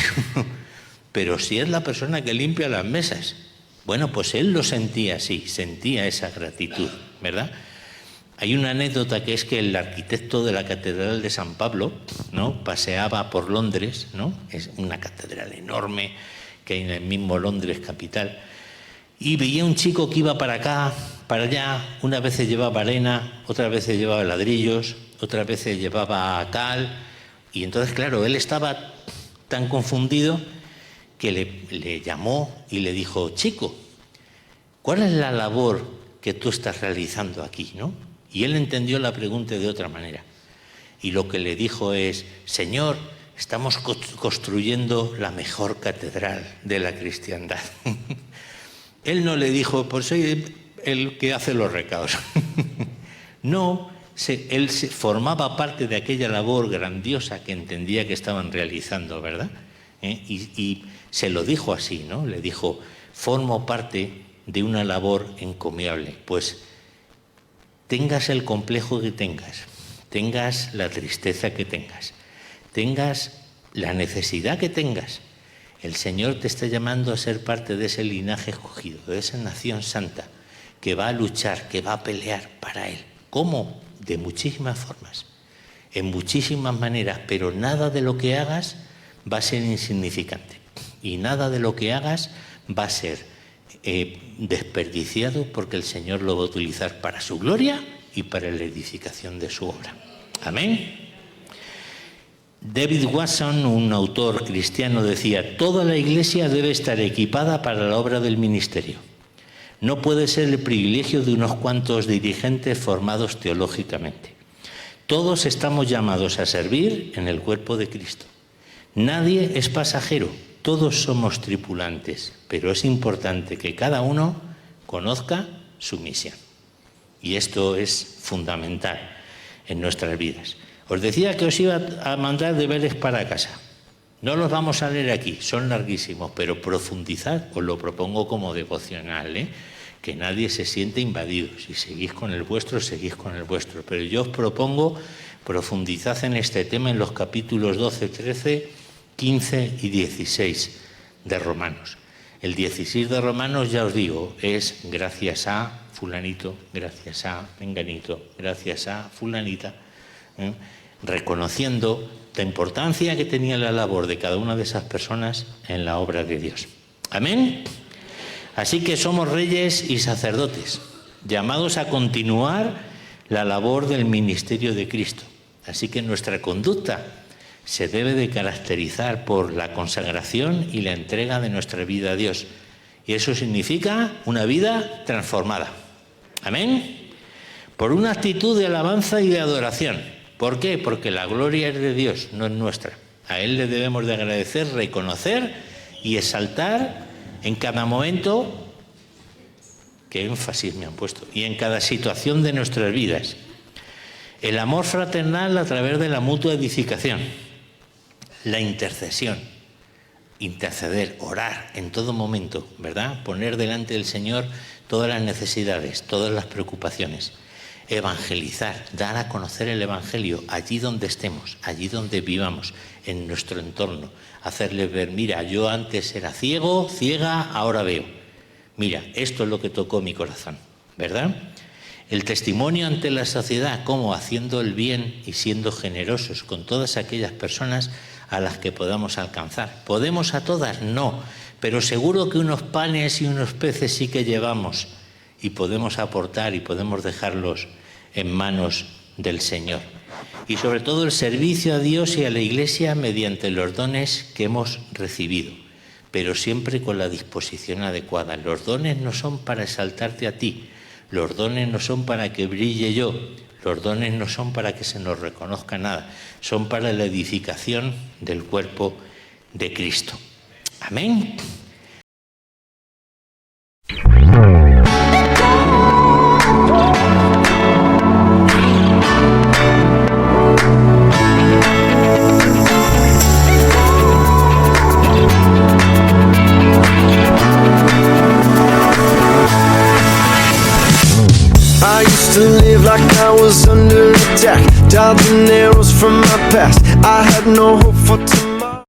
Pero si es la persona que limpia las mesas. Bueno, pues él lo sentía así, sentía esa gratitud, ¿verdad? Hay una anécdota que es que el arquitecto de la Catedral de San Pablo, ¿no?, paseaba por Londres, ¿no?, es una catedral enorme que hay en el mismo Londres capital, y veía un chico que iba para acá, para allá, unas veces llevaba arena, otras veces llevaba ladrillos, otras veces llevaba cal, y entonces, claro, él estaba tan confundido que le llamó y le dijo, chico, ¿cuál es la labor que tú estás realizando aquí, no? Y él entendió la pregunta de otra manera. Y lo que le dijo es, Señor, estamos construyendo la mejor catedral de la cristiandad. Él no le dijo, pues soy el que hace los recados. No, él formaba parte de aquella labor grandiosa que entendía que estaban realizando, ¿verdad? Y se lo dijo así, ¿no? Le dijo, formo parte de una labor encomiable. Pues tengas el complejo que tengas, tengas la tristeza que tengas la necesidad que tengas, el Señor te está llamando a ser parte de ese linaje escogido, de esa nación santa, que va a luchar, que va a pelear para Él. ¿Cómo? De muchísimas formas, en muchísimas maneras, pero nada de lo que hagas va a ser insignificante, y nada de lo que hagas va a ser desperdiciado, porque el Señor lo va a utilizar para su gloria y para la edificación de su obra. Amén. David Watson, un autor cristiano, decía, toda la Iglesia debe estar equipada para la obra del ministerio. No puede ser el privilegio de unos cuantos dirigentes formados teológicamente. Todos estamos llamados a servir en el cuerpo de Cristo. Nadie es pasajero, todos somos tripulantes, pero es importante que cada uno conozca su misión. Y esto es fundamental en nuestras vidas. Os decía que os iba a mandar deberes para casa. No los vamos a leer aquí, son larguísimos, pero profundizad, os lo propongo como devocional, que nadie se siente invadido. Si seguís con el vuestro, seguís con el vuestro. Pero yo os propongo profundizad en este tema en los capítulos 12, 13, 15 y 16 de Romanos. El 16 de Romanos, ya os digo, es gracias a fulanito, gracias a menganito, gracias a fulanita, reconociendo la importancia que tenía la labor de cada una de esas personas en la obra de Dios. Amén. Así que somos reyes y sacerdotes, llamados a continuar la labor del ministerio de Cristo. Así que nuestra conducta se debe de caracterizar por la consagración y la entrega de nuestra vida a Dios. Y eso significa una vida transformada. Amén. Por una actitud de alabanza y de adoración. ¿Por qué? Porque la gloria es de Dios, no es nuestra. A Él le debemos de agradecer, reconocer y exaltar en cada momento. Qué énfasis me han puesto. Y en cada situación de nuestras vidas. El amor fraternal a través de la mutua edificación. la intercesión. Interceder, orar en todo momento, ¿verdad? Poner delante del Señor todas las necesidades, todas las preocupaciones. Evangelizar, dar a conocer el Evangelio allí donde estemos, allí donde vivamos, en nuestro entorno. Hacerles ver, mira, yo antes era ciego, ciega, ahora veo. Mira, esto es lo que tocó mi corazón, ¿verdad? El testimonio ante la sociedad, como haciendo el bien y siendo generosos con todas aquellas personas a las que podamos alcanzar. ¿Podemos a todas? No, pero seguro que unos panes y unos peces sí que llevamos y podemos aportar y podemos dejarlos en manos del Señor. Y sobre todo el servicio a Dios y a la Iglesia mediante los dones que hemos recibido, pero siempre con la disposición adecuada. Los dones no son para exaltarte a ti, los dones no son para que brille yo, los dones no son para que se nos reconozca nada, son para la edificación del cuerpo de Cristo. Amén. I used to live like I was under attack, dodging arrows from my past. I had no hope for tomorrow.